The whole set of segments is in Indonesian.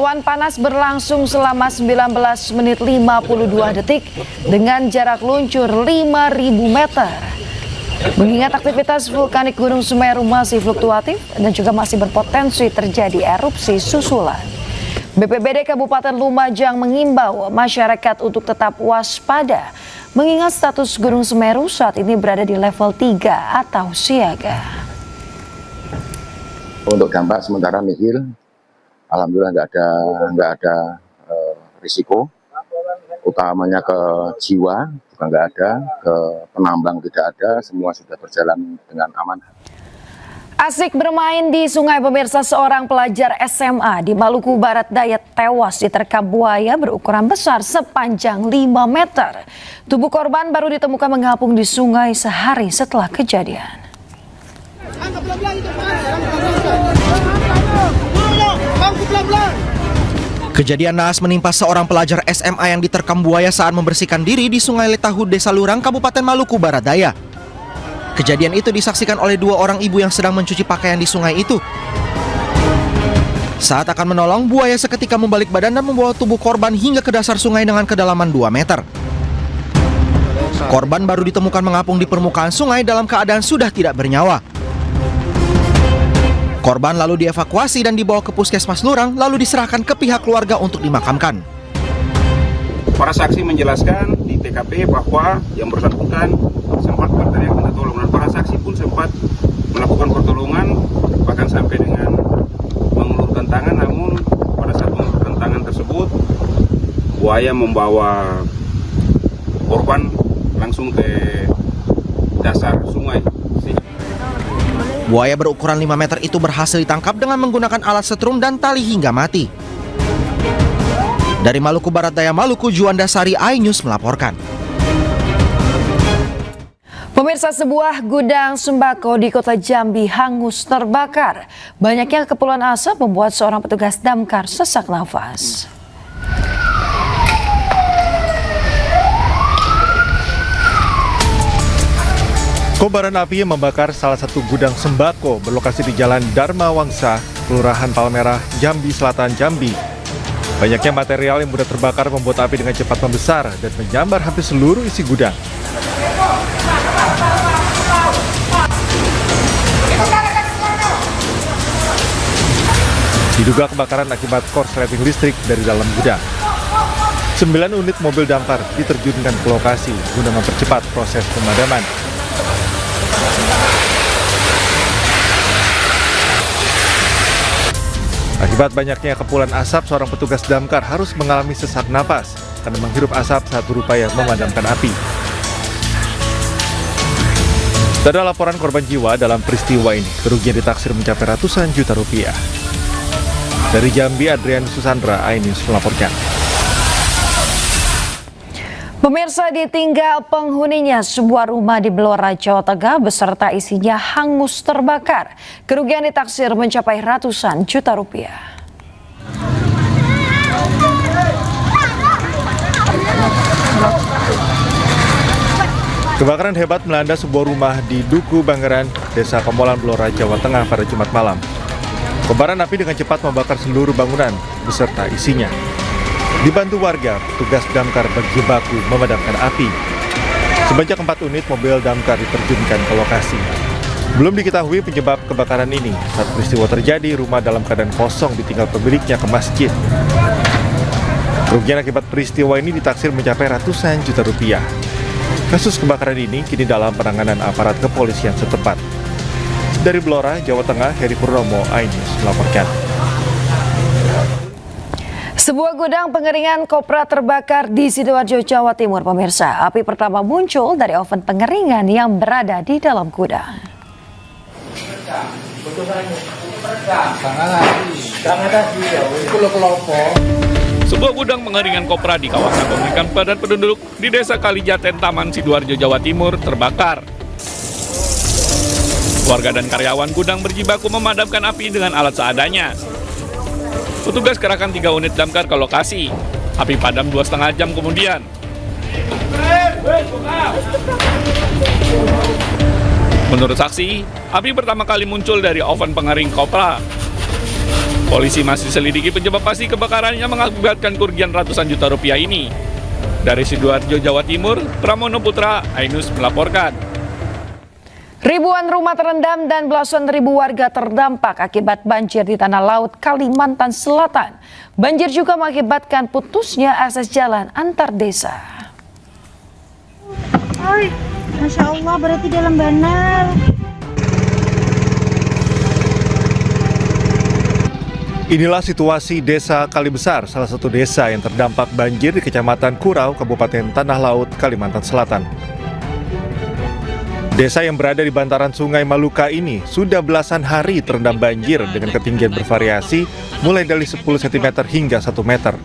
Awan panas berlangsung selama 19 menit 52 detik dengan jarak luncur 5.000 meter. Mengingat aktivitas vulkanik Gunung Semeru masih fluktuatif dan juga masih berpotensi terjadi erupsi susulan. BPBD Kabupaten Lumajang mengimbau masyarakat untuk tetap waspada mengingat status Gunung Semeru saat ini berada di level 3 atau siaga. Untuk dampak sementara nihil, alhamdulillah nggak ada risiko, utamanya ke jiwa juga nggak ada, ke penambang tidak ada, semua sudah berjalan dengan aman. Asik bermain di sungai pemirsa, seorang pelajar SMA di Maluku Barat Daya tewas diterkam buaya berukuran besar sepanjang 5 meter. Tubuh korban baru ditemukan mengapung di sungai sehari setelah kejadian. Kejadian naas menimpa seorang pelajar SMA yang diterkam buaya saat membersihkan diri di Sungai Letahu, Desa Lurang, Kabupaten Maluku Barat Daya. Kejadian itu disaksikan oleh 2 orang ibu yang sedang mencuci pakaian di sungai itu. Saat akan menolong, buaya seketika membalik badan dan membawa tubuh korban hingga ke dasar sungai dengan kedalaman 2 meter. Korban baru ditemukan mengapung di permukaan sungai dalam keadaan sudah tidak bernyawa. Korban lalu dievakuasi dan dibawa ke Puskesmas Lurang, lalu diserahkan ke pihak keluarga untuk dimakamkan. Para saksi menjelaskan di TKP bahwa yang bersangkutan sempat berteriak minta tolong, dan para saksi pun sempat melakukan pertolongan bahkan sampai dengan mengulurkan tangan. Namun pada saat mengulurkan tangan tersebut, buaya membawa korban langsung ke dasar sungai. Buaya berukuran 5 meter itu berhasil ditangkap dengan menggunakan alat setrum dan tali hingga mati. Dari Maluku Barat Daya, Maluku, Juanda Sari, iNews melaporkan. Pemirsa, sebuah gudang sembako di kota Jambi hangus terbakar. Banyaknya kepulan asap membuat seorang petugas damkar sesak nafas. Kobaran api yang membakar salah satu gudang sembako berlokasi di Jalan Dharma Wangsa, Kelurahan Palmerah, Jambi Selatan, Jambi. Banyaknya material yang mudah terbakar membuat api dengan cepat membesar dan menyambar hampir seluruh isi gudang. Diduga kebakaran akibat korsleting listrik dari dalam gudang. 9 unit mobil damkar diterjunkan ke lokasi guna mempercepat proses pemadaman. Akibat banyaknya kepulan asap, seorang petugas damkar harus mengalami sesak napas karena menghirup asap saat berupaya memadamkan api. Tak ada laporan korban jiwa dalam peristiwa ini. Kerugian ditaksir mencapai ratusan juta rupiah. Dari Jambi, Adrian Susandra, iNews melaporkan. Pemirsa, ditinggal penghuninya, sebuah rumah di Blora, Jawa Tengah beserta isinya hangus terbakar. Kerugian ditaksir mencapai ratusan juta rupiah. Kebakaran hebat melanda sebuah rumah di Duku Bangeran, Desa Pemolan, Blora, Jawa Tengah pada Jumat malam. Kobaran api dengan cepat membakar seluruh bangunan beserta isinya. Dibantu warga, petugas damkar berjibaku memadamkan api. Sebanyak 4 unit mobil damkar diterjunkan ke lokasi. Belum diketahui penyebab kebakaran ini. Saat peristiwa terjadi, rumah dalam keadaan kosong ditinggal pemiliknya ke masjid. Kerugian akibat peristiwa ini ditaksir mencapai ratusan juta rupiah. Kasus kebakaran ini kini dalam penanganan aparat kepolisian setempat. Dari Blora, Jawa Tengah, Heri Purnomo, iNews melaporkan. Sebuah gudang pengeringan kopra terbakar di Sidoarjo, Jawa Timur, pemirsa. Api pertama muncul dari oven pengeringan yang berada di dalam gudang. Sebuah gudang pengeringan kopra di kawasan pemilikan padat penduduk di Desa Kalijaten, Taman, Sidoarjo, Jawa Timur terbakar. Warga dan karyawan gudang berjibaku memadamkan api dengan alat seadanya. Petugas kerahkan 3 unit damkar ke lokasi. Api padam 2,5 jam kemudian. Menurut saksi, api pertama kali muncul dari oven pengering kopra. Polisi masih selidiki penyebab pasti kebakaran yang mengakibatkan kerugian ratusan juta rupiah ini. Dari Sidoarjo, Jawa Timur, Pramono Putra, Ainus melaporkan. Ribuan rumah terendam dan belasan ribu warga terdampak akibat banjir di Tanah Laut, Kalimantan Selatan. Banjir juga mengakibatkan putusnya akses jalan antar desa. Oi, Masya Allah, berarti dalam benar. Inilah situasi Desa Kalibesar, salah satu desa yang terdampak banjir di Kecamatan Kurau, Kabupaten Tanah Laut, Kalimantan Selatan. Desa yang berada di bantaran Sungai Maluka ini sudah belasan hari terendam banjir dengan ketinggian bervariasi mulai dari 10 cm hingga 1 meter.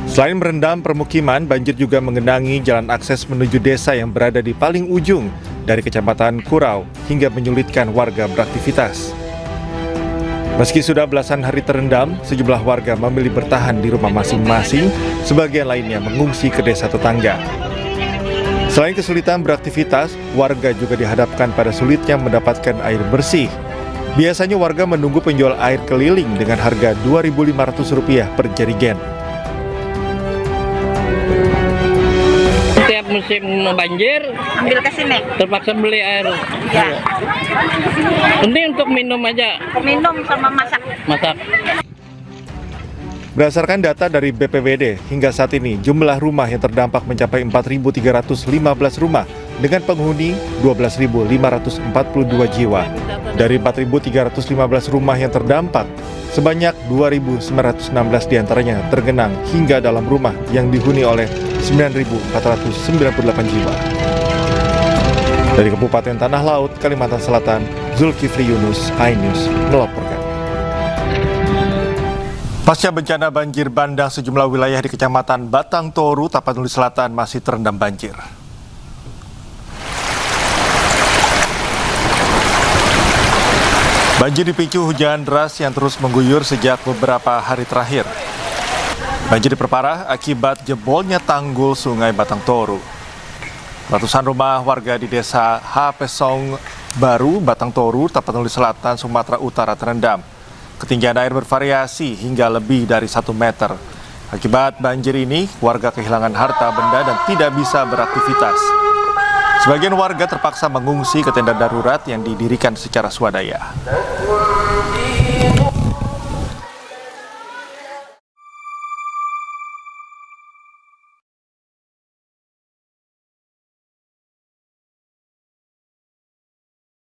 Selain merendam permukiman, banjir juga mengenangi jalan akses menuju desa yang berada di paling ujung dari Kecamatan Kurau hingga menyulitkan warga beraktivitas. Meski sudah belasan hari terendam, sejumlah warga memilih bertahan di rumah masing-masing, sebagian lainnya mengungsi ke desa tetangga. Selain kesulitan beraktivitas, warga juga dihadapkan pada sulitnya mendapatkan air bersih. Biasanya warga menunggu penjual air keliling dengan harga Rp2.500 per jerigen. Setiap musim banjir, Ambil ke sini. terpaksa beli air. Ya, Ini untuk minum aja, minum sama masak. masak. Berdasarkan data dari BPBD, hingga saat ini jumlah rumah yang terdampak mencapai 4.315 rumah dengan penghuni 12.542 jiwa. Dari 4.315 rumah yang terdampak, sebanyak 2.916 diantaranya tergenang hingga dalam rumah yang dihuni oleh 9.498 jiwa. Dari Kabupaten Tanah Laut, Kalimantan Selatan, Zulkifli Yunus, Ainus melaporkan. Pasca bencana banjir bandang sejumlah wilayah di Kecamatan Batang Toru, Tapanuli Selatan masih terendam banjir. Banjir dipicu hujan deras yang terus mengguyur sejak beberapa hari terakhir. Banjir diperparah akibat jebolnya tanggul Sungai Batang Toru. Ratusan rumah warga di desa Hapesong Baru, Batang Toru, Tapanuli Selatan, Sumatera Utara terendam. Ketinggian air bervariasi hingga lebih dari 1 meter. Akibat banjir ini, warga kehilangan harta benda dan tidak bisa beraktivitas. Sebagian warga terpaksa mengungsi ke tenda darurat yang didirikan secara swadaya.